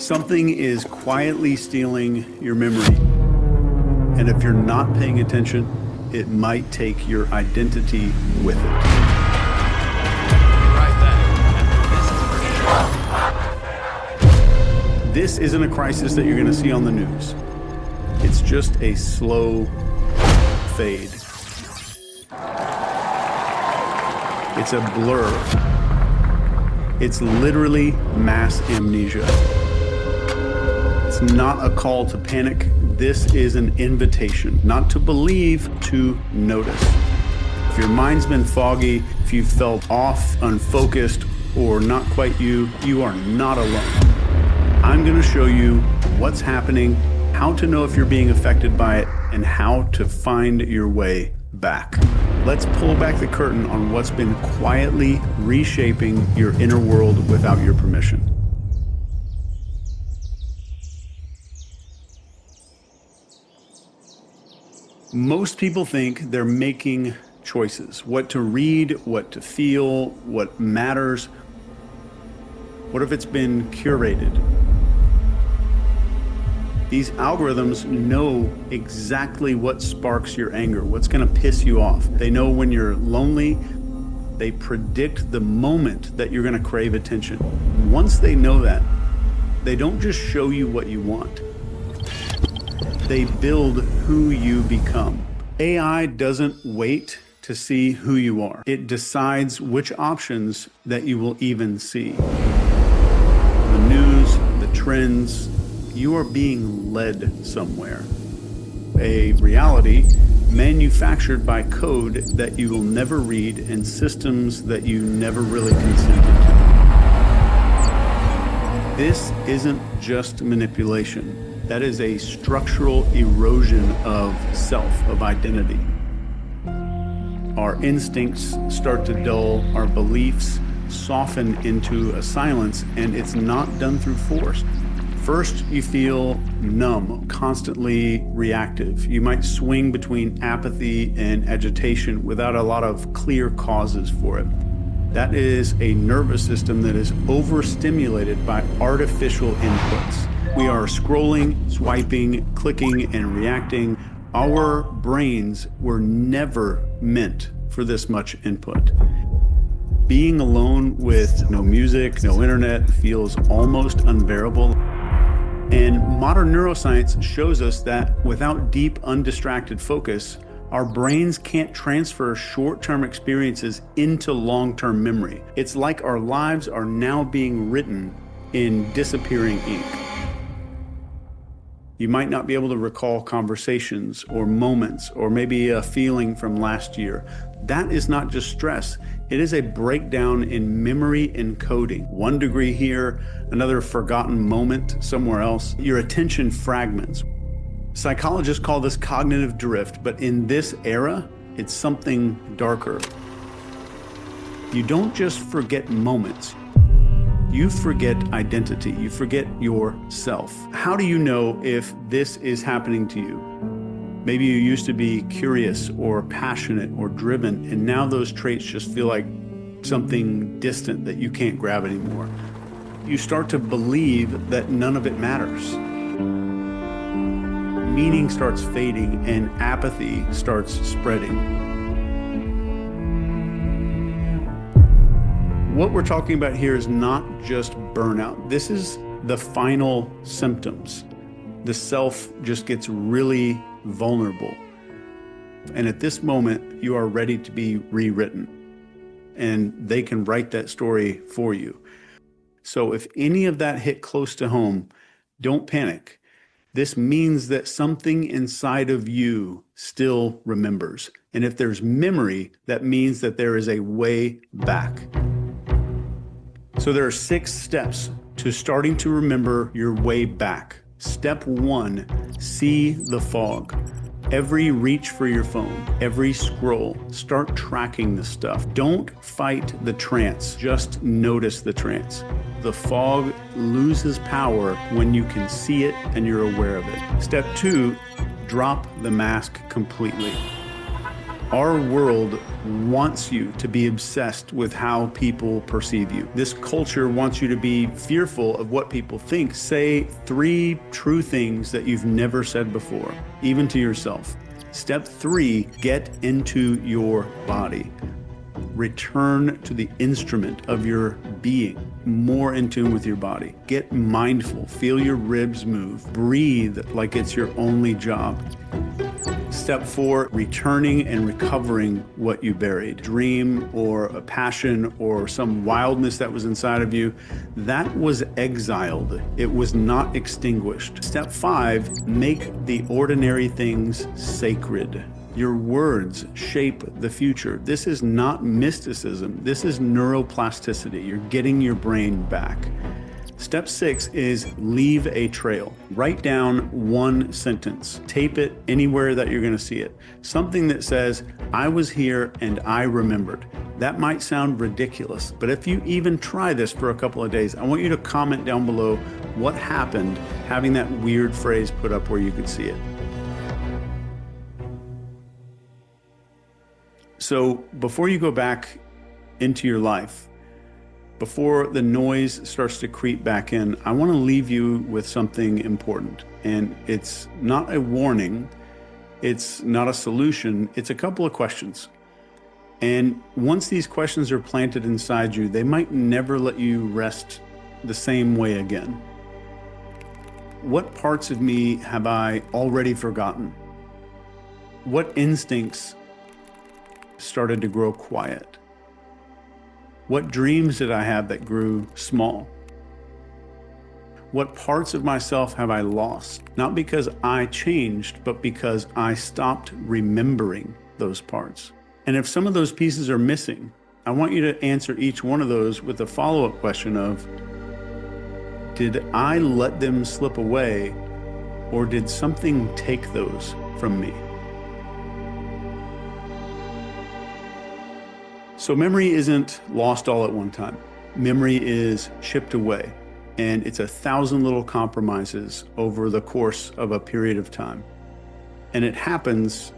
Something is quietly stealing your memory. And if you're not paying attention, it might take your identity with it. This isn't a crisis that you're going to see on the news. It's just a slow fade. It's a blur. It's literally mass amnesia. It's not a call to panic. This is an invitation, not to believe, to notice. If your mind's been foggy, if you felt off, unfocused, or not quite you, you are not alone. I'm going to show you what's happening, how to know if you're being affected by it, and how to find your way back. Let's pull back the curtain on what's been quietly reshaping your inner world without your permission. Most people think they're making choices, what to read, what to feel, what matters. What if it's been curated? These algorithms know exactly what sparks your anger, what's going to piss you off. They know when you're lonely. They predict the moment that you're going to crave attention. Once they know that, they don't just show you what you want. They build who you become. AI doesn't wait to see who you are. It decides which options that you will even see. The news, the trends, you are being led somewhere. A reality manufactured by code that you will never read and systems that you never really consented to. This isn't just manipulation. That is a structural erosion of self, of identity. Our instincts start to dull, our beliefs soften into a silence, and it's not done through force. First, you feel numb, constantly reactive. You might swing between apathy and agitation without a lot of clear causes for it. That is a nervous system that is overstimulated by artificial inputs. We are scrolling, swiping, clicking, and reacting. Our brains were never meant for this much input. Being alone with no music, no internet feels almost unbearable. And modern neuroscience shows us that without deep, undistracted focus, our brains can't transfer short-term experiences into long-term memory. It's like our lives are now being written in disappearing ink. You might not be able to recall conversations or moments or maybe a feeling from last year. That is not just stress. It is a breakdown in memory encoding. 1 degree here, another forgotten moment somewhere else. Your attention fragments. Psychologists call this cognitive drift, but in this era, it's something darker. You don't just forget moments. You forget identity. You forget yourself. How do you know if this is happening to you? Maybe you used to be curious or passionate or driven, and now those traits just feel like something distant that you can't grab anymore. You start to believe that none of it matters. Meaning starts fading and apathy starts spreading. What we're talking about here is not just burnout. This is the final symptoms. The self just gets really vulnerable. And at this moment, you are ready to be rewritten. And they can write that story for you. So if any of that hit close to home, don't panic. This means that something inside of you still remembers. And if there's memory, that means that there is a way back. So there are 6 steps to starting to remember your way back. Step 1, see the fog. Every reach for your phone, every scroll, start tracking the stuff. Don't fight the trance, just notice the trance. The fog loses power when you can see it and you're aware of it. Step 2, drop the mask completely. Our world wants you to be obsessed with how people perceive you. This culture wants you to be fearful of what people think. Say 3 true things that you've never said before, even to yourself. Step 3, get into your body. Return to the instrument of your being, more in tune with your body. Get mindful, feel your ribs move, breathe like it's your only job. Step 4, returning and recovering what you buried. Dream or a passion or some wildness that was inside of you, that was exiled. It was not extinguished. Step 5, make the ordinary things sacred. Your words shape the future. This is not mysticism. This is neuroplasticity. You're getting your brain back. Step 6 is leave a trail. Write down 1 sentence. Tape it anywhere that you're going to see it. Something that says, I was here and I remembered. That might sound ridiculous, but if you even try this for a couple of days, I want you to comment down below what happened having that weird phrase put up where you could see it. So before you go back into your life, before the noise starts to creep back in, I want to leave you with something important. And it's not a warning, it's not a solution, it's a couple of questions. And once these questions are planted inside you, they might never let you rest the same way again. What parts of me have I already forgotten? What instincts started to grow quiet? What dreams did I have that grew small? What parts of myself have I lost? Not because I changed, but because I stopped remembering those parts. And if some of those pieces are missing, I want you to answer each one of those with a follow-up question of, did I let them slip away, or did something take those from me? So memory isn't lost all at one time. Memory is chipped away, and it's 1,000 little compromises over the course of a period of time. And it happens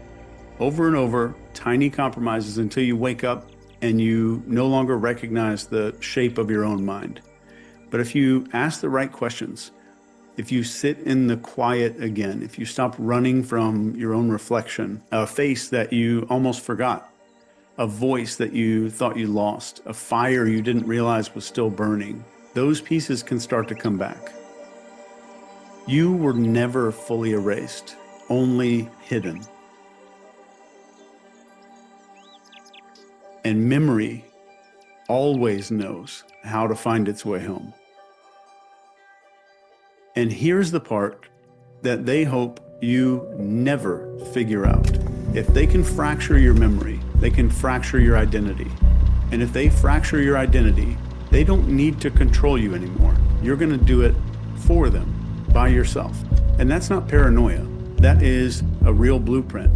over and over, tiny compromises, until you wake up and you no longer recognize the shape of your own mind. But if you ask the right questions, if you sit in the quiet again, if you stop running from your own reflection, a face that you almost forgot, a voice that you thought you lost, a fire you didn't realize was still burning, those pieces can start to come back. You were never fully erased, only hidden. And memory always knows how to find its way home. And here's the part that they hope you never figure out. If they can fracture your memory, they can fracture your identity. And if they fracture your identity, they don't need to control you anymore. You're going to do it for them, by yourself. And that's not paranoia. That is a real blueprint.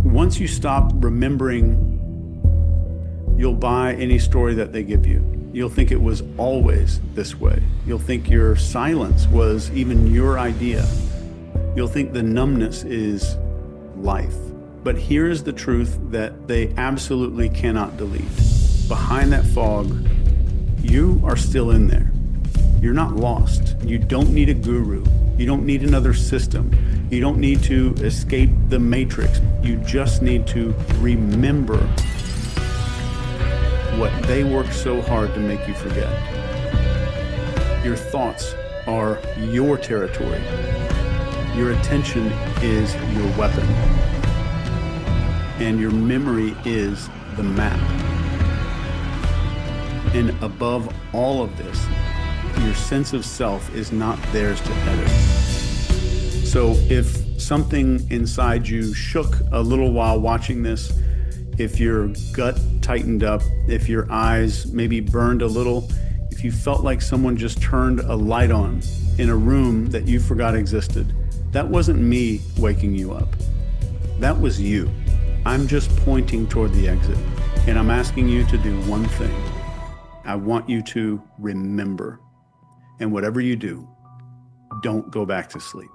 Once you stop remembering, you'll buy any story that they give you. You'll think it was always this way. You'll think your silence was even your idea. You'll think the numbness is life. But here's the truth that they absolutely cannot delete. Behind that fog, you are still in there. You're not lost. You don't need a guru. You don't need another system. You don't need to escape the matrix. You just need to remember what they worked so hard to make you forget. Your thoughts are your territory. Your attention is your weapon. And your memory is the map. And above all of this, your sense of self is not theirs to edit. So if something inside you shook a little while watching this, if your gut tightened up, if your eyes maybe burned a little, if you felt like someone just turned a light on in a room that you forgot existed, that wasn't me waking you up. That was you. I'm just pointing toward the exit, and I'm asking you to do one thing. I want you to remember. And whatever you do, don't go back to sleep.